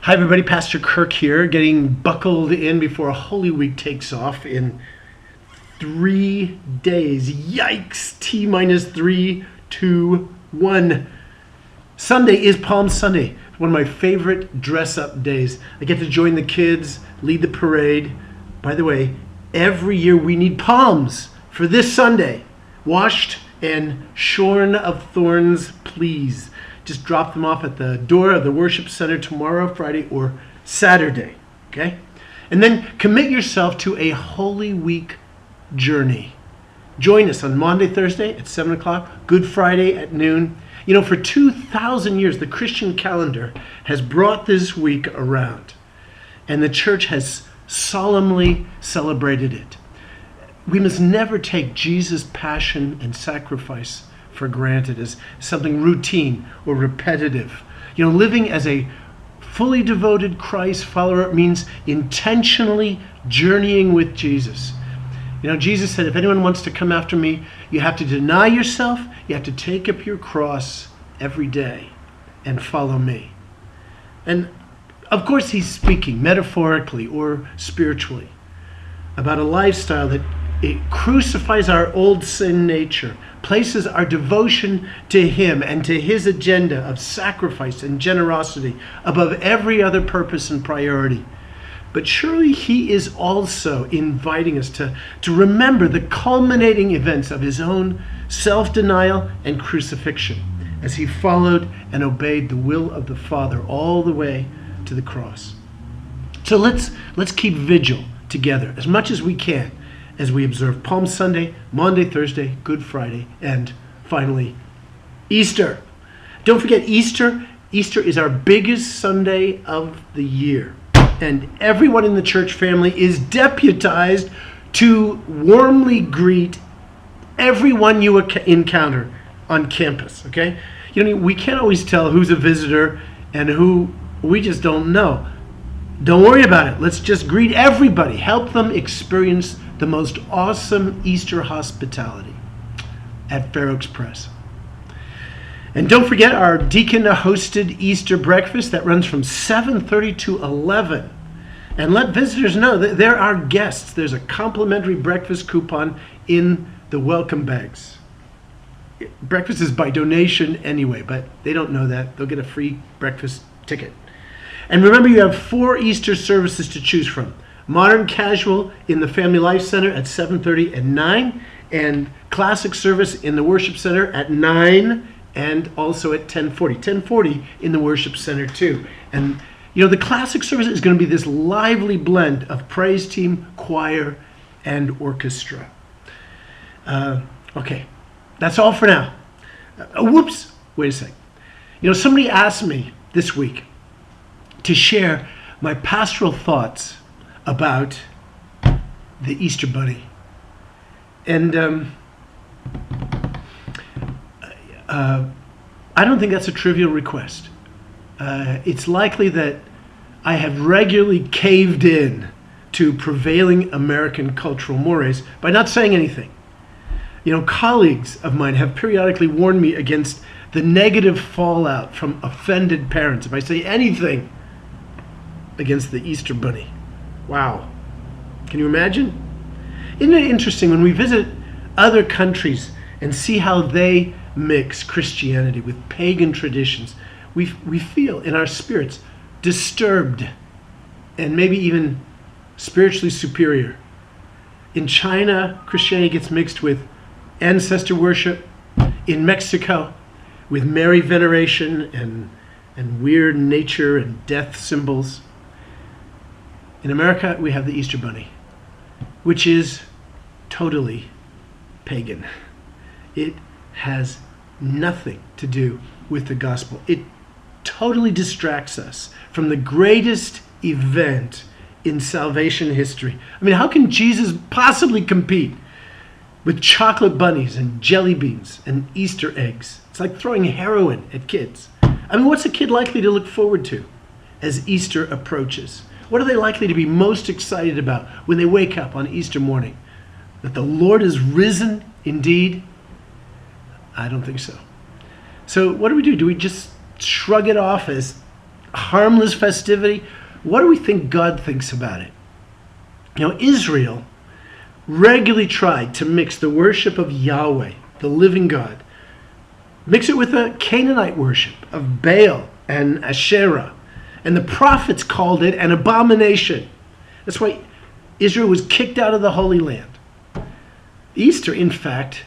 Hi everybody, Pastor Kirk here, getting buckled in before Holy Week takes off in 3 days. Yikes! T minus 3, 2, 1. Sunday is Palm Sunday. One of my favorite dress-up days. I get to join the kids, lead the parade. By the way, every year we need palms for this Sunday. Washed and shorn of thorns, please. Just drop them off at the door of the worship center tomorrow, Friday, or Saturday, okay? And then commit yourself to a Holy Week journey. Join us on Monday, Thursday at 7 o'clock, Good Friday at noon. You know, for 2,000 years, the Christian calendar has brought this week around, and the church has solemnly celebrated it. We must never take Jesus' passion and sacrifice for granted as something routine or repetitive. You know, living as a fully devoted Christ follower means intentionally journeying with Jesus. You know, Jesus said, if anyone wants to come after me, you have to deny yourself, you have to take up your cross every day and follow me. And of course, he's speaking metaphorically or spiritually about a lifestyle that it crucifies our old sin nature, places our devotion to him and to his agenda of sacrifice and generosity above every other purpose and priority. But surely he is also inviting us to remember the culminating events of his own self-denial and crucifixion as he followed and obeyed the will of the Father all the way to the cross. So let's keep vigil together as much as we can as we observe Palm Sunday, Monday, Thursday, Good Friday, and finally, Easter. Don't forget Easter. Easter is our biggest Sunday of the year. And everyone in the church family is deputized to warmly greet everyone you encounter on campus, okay? You know, we can't always tell who's a visitor and who we just don't know. Don't worry about it. Let's just greet everybody. Help them experience the most awesome Easter hospitality at Fair Oaks Press. And don't forget our deacon-hosted Easter breakfast that runs from 7:30 to 11. And let visitors know that there are guests. There's a complimentary breakfast coupon in the welcome bags. Breakfast is by donation anyway, but they don't know that. They'll get a free breakfast ticket. And remember, you have 4 Easter services to choose from. Modern Casual in the Family Life Center at 7:30 and 9, and Classic Service in the Worship Center at 9, and also at 10:40. 10:40 in the Worship Center too. And you know, the Classic Service is going to be this lively blend of praise team, choir, and orchestra. Okay, that's all for now. Whoops, wait a sec. You know, somebody asked me this week to share my pastoral thoughts about the Easter Bunny. And I don't think that's a trivial request. It's likely that I have regularly caved in to prevailing American cultural mores by not saying anything. You know, colleagues of mine have periodically warned me against the negative fallout from offended parents if I say anything against the Easter Bunny. Wow. Can you imagine? Isn't it interesting when we visit other countries and see how they mix Christianity with pagan traditions? We feel in our spirits disturbed and maybe even spiritually superior. In China, Christianity gets mixed with ancestor worship. In Mexico, with Mary veneration and weird nature and death symbols. In America, we have the Easter Bunny, which is totally pagan. It has nothing to do with the gospel. It totally distracts us from the greatest event in salvation history. I mean, how can Jesus possibly compete with chocolate bunnies and jelly beans and Easter eggs? It's like throwing heroin at kids. I mean, what's a kid likely to look forward to as Easter approaches? What are they likely to be most excited about when they wake up on Easter morning? That the Lord is risen indeed? I don't think so. So what do? Do we just shrug it off as harmless festivity. What do we think God thinks about it? Israel regularly tried to mix the worship of Yahweh, the living God, mix it with the Canaanite worship of Baal and Asherah. And the prophets called it an abomination. That's why Israel was kicked out of the Holy Land. Easter, in fact,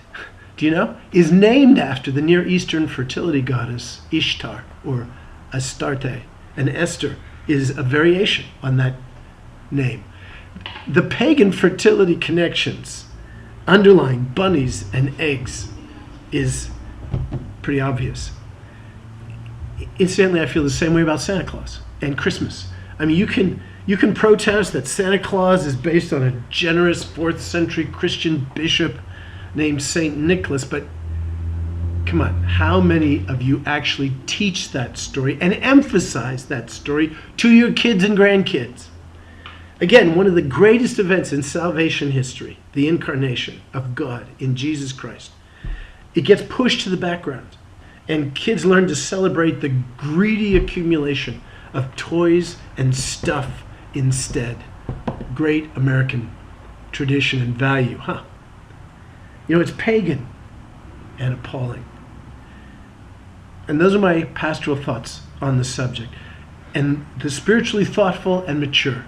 do you know, is named after the Near Eastern fertility goddess Ishtar, or Astarte. And Esther is a variation on that name. The pagan fertility connections underlying bunnies and eggs is pretty obvious. Incidentally, I feel the same way about Santa Claus and Christmas. I mean, you can protest that Santa Claus is based on a generous 4th century Christian bishop named Saint Nicholas, but come on, how many of you actually teach that story and emphasize that story to your kids and grandkids? Again, one of the greatest events in salvation history, the incarnation of God in Jesus Christ, it gets pushed to the background, and kids learn to celebrate the greedy accumulation of toys and stuff instead. Great American tradition and value, huh? It's pagan and appalling. And those are my pastoral thoughts on the subject. And the spiritually thoughtful and mature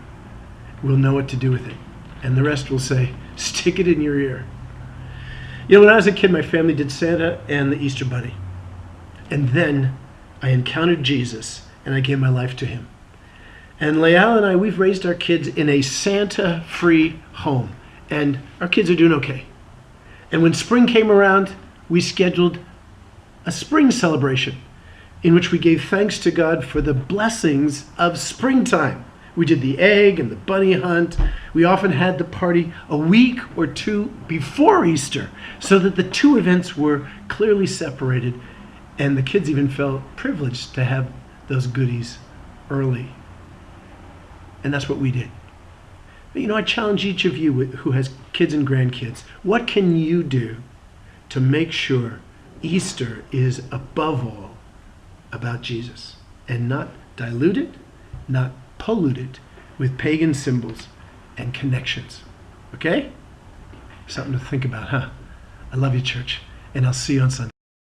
will know what to do with it. And the rest will say, stick it in your ear. When I was a kid, my family did Santa and the Easter Bunny. And then I encountered Jesus and I gave my life to him. And Leal and I, we've raised our kids in a Santa-free home. And our kids are doing okay. And when spring came around, we scheduled a spring celebration in which we gave thanks to God for the blessings of springtime. We did the egg and the bunny hunt. We often had the party a week or two before Easter so that the two events were clearly separated, and the kids even felt privileged to have those goodies early. And that's what we did. But I challenge each of you who has kids and grandkids, what can you do to make sure Easter is above all about Jesus and not diluted, not polluted with pagan symbols and connections? Okay? Something to think about, huh? I love you, church, and I'll see you on Sunday.